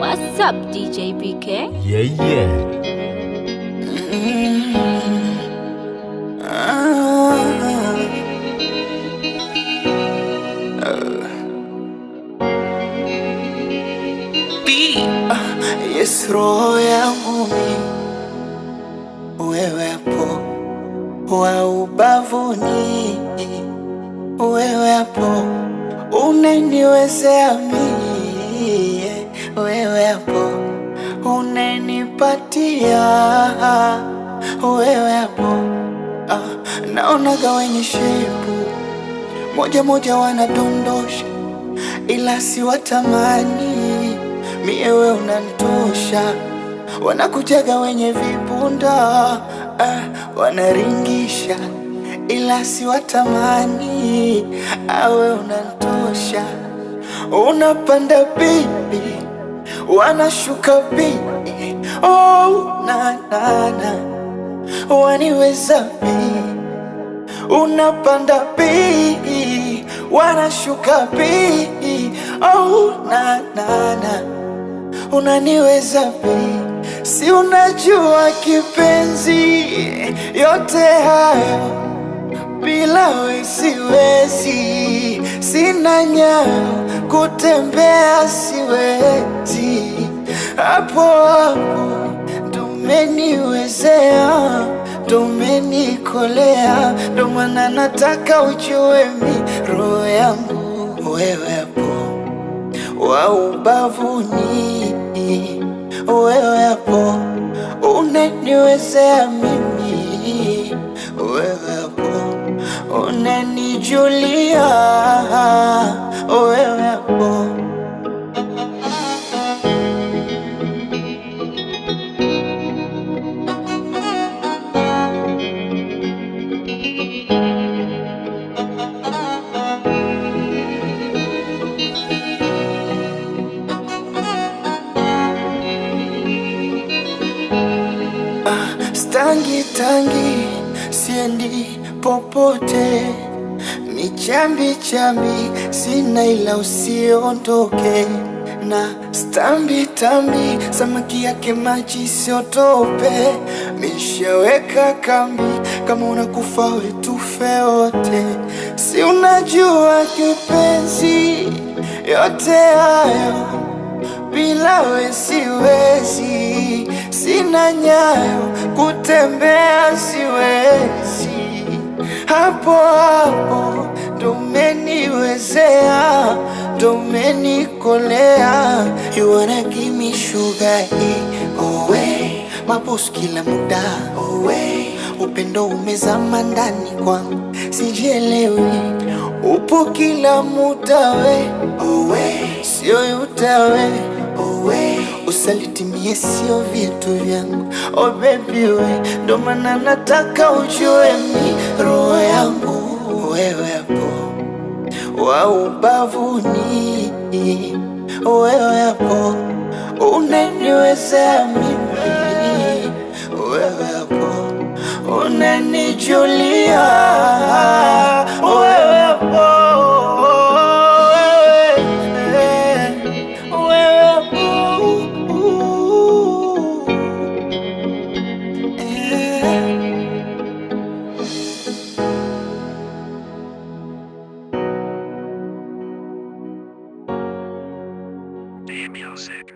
What's up, DJ PK? Yeah, yeah. Yes, roho yangu wewepo, wa ubavuni wewepo, unaniwezea mimi wewepo, unanipatia wewepo. Naonaga wenye shepu moja moja wanadondosha, ila si watamani miewe unantosha. Wanakujaga wenye vibunda wanaringisha, ila si watamani awe unantosha. Unapanda bibi, wanashuka bibi, oh na na na, waniweza bibi. Unapanda bibi, wanashuka bibi, oh na na na, unaniweza baby. Si unajua kipenzi, yote hayo bila we siwezi. Sina nyayo kutembea siwezi, hapo hapo ndo umeniwezea, ndo umenikolea. Ndo maana nataka ujue mi roho yangu wewepo, wa ubavuni wewepo, unaniwezea mimi wewepo, unanijulia wewepo. Stangi tangi, siendi popote, ni chambi chambi, sina ila usiondoke. Na stambi tambi, samaki yake maji siotope, mishaweka kambi, kama unakufa we tufe wote. Si unajua kipenzi, yote hayo bila we siwezi. Sina nyayo kutembea siwezi, hapo hapo ndo umeniwezea, ndo umenikolea. You wanna give me sugar, oh way, maboss kila muda, oh way. Upendo umezama ndani kwangu, sijielewi, upo kila muda we, oh way. Sio yutawe, oh way. Usaliti mie sio vitu vyangu, oh baby we. Ndo maana nataka ujue mi roho yangu wewepo, wa ubavuni wewepo, unaniwezea mimi wewepo, unanijulia wewepo. Music.